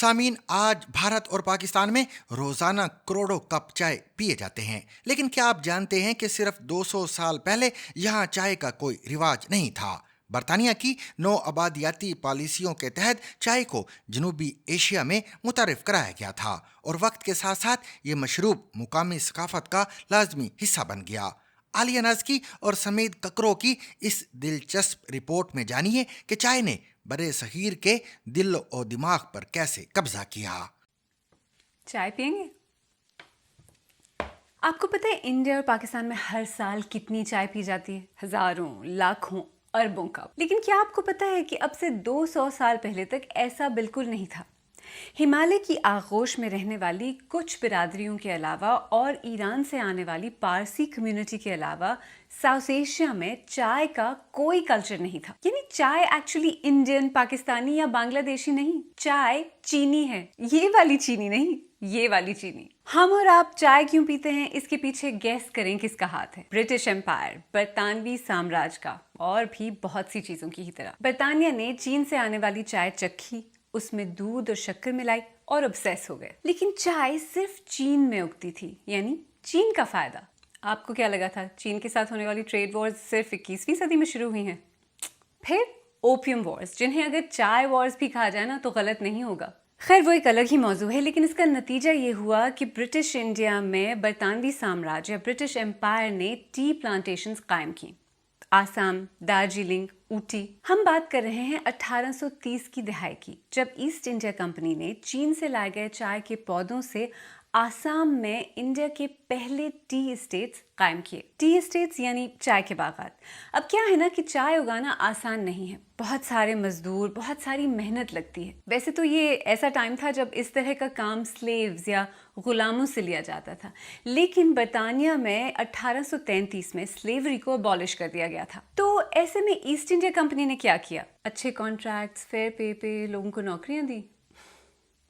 سامعین، آج بھارت اور پاکستان میں روزانہ کروڑوں کپ چائے پیے جاتے ہیں، لیکن کیا آپ جانتے ہیں کہ صرف 200 سال پہلے یہاں چائے کا کوئی رواج نہیں تھا؟ برطانیہ کی نو آبادیاتی پالیسیوں کے تحت چائے کو جنوبی ایشیا میں متعارف کرایا گیا تھا اور وقت کے ساتھ ساتھ یہ مشروب مقامی ثقافت کا لازمی حصہ بن گیا۔ عالیہ نازکی اور سمید ککرو کی اس دلچسپ رپورٹ میں جانیے کہ چائے نے برے صغیر کے دل و دماغ پر کیسے قبضہ کیا۔ چائے پئیں گے؟ آپ کو پتہ ہے انڈیا اور پاکستان میں ہر سال کتنی چائے پی جاتی ہے؟ ہزاروں، لاکھوں، اربوں کپ۔ لیکن کیا آپ کو پتہ ہے کہ اب سے 200 سال پہلے تک ایسا بالکل نہیں تھا۔ ہمالیہ کی آغوش میں رہنے والی کچھ برادریوں کے علاوہ اور ایران سے آنے والی پارسی کمیونٹی کے علاوہ ساؤتھ ایشیا میں چائے کا کوئی کلچر نہیں تھا۔ یعنی چائے ایکچولی انڈین، پاکستانی یا بنگلہ دیشی نہیں، چائے چینی ہے۔ یہ والی چینی نہیں، یہ والی چینی۔ ہم اور آپ چائے کیوں پیتے ہیں، اس کے پیچھے گیس کریں کس کا ہاتھ ہے؟ برٹش امپائر، برطانوی سامراج کا، اور بھی بہت سی چیزوں کی ہی طرح۔ برطانیہ نے چین سے آنے والی چائے چکھی، اس میں دودھ اور شکر ملائی اور obsess ہو گئے۔ لیکن چائے صرف چین میں اگتی تھی، یعنی چین کا فائدہ۔ آپ کو کیا لگا تھا چین کے ساتھ ہونے والی ٹریڈ وارز صرف 21ویں صدی میں شروع ہوئی ہیں؟ پھر اوپیم وارز، جنہیں اگر چائے وارز بھی کہا جائے نا تو غلط نہیں ہوگا۔ خیر وہ ایک الگ ہی موضوع ہے، لیکن اس کا نتیجہ یہ ہوا کہ برٹش انڈیا میں برطانوی سامراج یا برٹش امپائر نے ٹی پلانٹیشنز قائم کی۔ آسام، دارجلنگ، اوٹی۔ ہم بات کر رہے ہیں 1830 کی دہائی کی، جب ایسٹ انڈیا کمپنی نے چین سے لائے گئے چائے کے پودوں سے آسام میں انڈیا کے پہلے ٹی اسٹیٹس قائم کیے۔ ٹی اسٹیٹس یعنی چائے کے باغات۔ اب کیا ہے نا کہ چائے اگانا آسان نہیں ہے، بہت سارے مزدور، بہت ساری محنت لگتی ہے۔ ویسے تو یہ ایسا ٹائم تھا جب اس طرح کا کام سلیوز یا غلاموں سے لیا جاتا تھا، لیکن برطانیہ میں 1833 میں سلیوری کو ابالش کر دیا گیا تھا۔ تو ایسے میں ایسٹ انڈیا کمپنی نے کیا کیا؟ اچھے کانٹریکٹس، فیئر پے لوگوں کو نوکریاں دی۔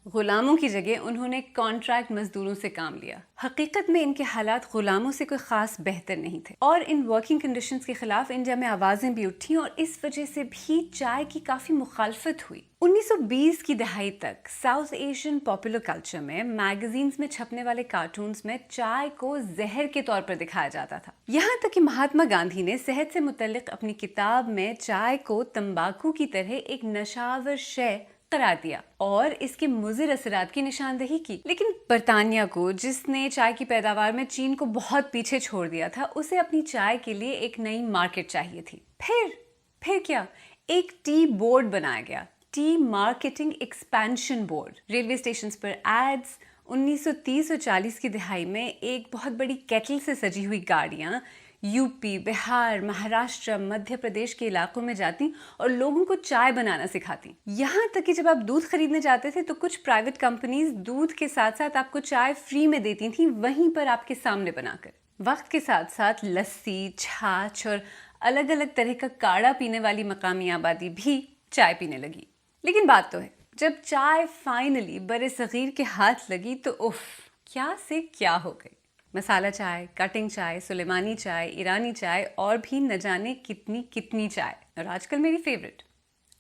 غلاموں کی جگہ انہوں نے کانٹریکٹ مزدوروں سے کام لیا۔ حقیقت میں ان کے حالات غلاموں سے کوئی خاص بہتر نہیں تھے، اور ان ورکنگ کنڈیشنز کے خلاف انڈیا میں آوازیں بھی اٹھیں اور اس وجہ سے بھی چائے کی کافی مخالفت ہوئی۔ 1920 کی دہائی تک ساؤتھ ایشین پاپولر کلچر میں میگزینز میں چھپنے والے کارٹونز میں چائے کو زہر کے طور پر دکھایا جاتا تھا، یہاں تک کہ مہاتما گاندھی نے صحت سے متعلق اپنی کتاب میں چائے کو تمباکو کی طرح ایک نشاور شے قرار دیا اور اس کے مضر اثرات کی نشاندہی کی۔ لیکن برطانیہ کو، جس نے چائے کی پیداوار میں چین کو بہت پیچھے چھوڑ دیا تھا، اسے اپنی چائے کے لیے ایک نئی مارکیٹ چاہیے تھی۔ پھر کیا؟ ایک ٹی بورڈ بنایا گیا، tea marketing expansion board. Railway stations پر ایڈز، 1930 اور 40 کی دہائی میں ایک بہت بڑی کیٹل سے سجی ہوئی گاڑیاں یوپی، بہار، مہاراشٹر، مدھیہ پردیش کے علاقوں میں جاتی اور لوگوں کو چائے بنانا سکھاتی۔ یہاں تک کہ جب آپ دودھ خریدنے جاتے تھے تو کچھ پرائیویٹ کمپنیز دودھ کے ساتھ ساتھ آپ کو چائے فری میں دیتی تھیں، وہیں پر آپ کے سامنے بنا کر۔ وقت کے ساتھ ساتھ لسی، چھاچھ اور الگ الگ طرح کا کاڑھا پینے والی مقامی آبادی بھی چائے پینے لگی۔ لیکن بات تو ہے، جب چائے فائنلی برِ صغیر کے ہاتھ لگی تو اف، کیا سے کیا ہو گئی۔ مسالہ چائے، کٹنگ چائے، سلیمانی چائے، ایرانی چائے اور بھی نہ جانے کتنی چائے، اور آج کل میری فیوریٹ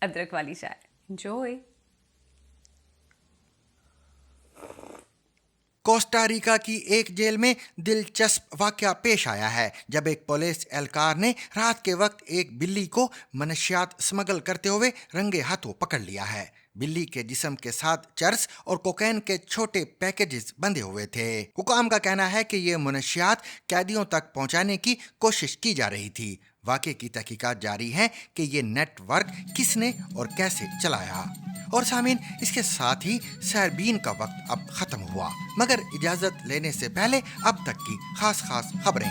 ادرک والی چائے۔ انجوائے۔ کوسٹا ریکا کی ایک جیل میں دلچسپ واقعہ پیش آیا ہے، جب ایک پولیس اہلکار نے رات کے وقت ایک بلی کو منشیات سمگل کرتے ہوئے رنگے ہاتھوں پکڑ لیا ہے۔ بلی کے جسم کے ساتھ چرس اور کوکین کے چھوٹے پیکیجز بندھے ہوئے تھے۔ حکام کا کہنا ہے کہ یہ منشیات قیدیوں تک پہنچانے کی کوشش کی جا رہی تھی۔ واقعے کی تحقیقات جاری ہیں کہ یہ نیٹ ورک کس نے اور کیسے چلایا۔ اور سامعین، اس کے ساتھ ہی سیربین کا وقت اب ختم ہوا، مگر اجازت لینے سے پہلے اب تک کی خاص خبریں۔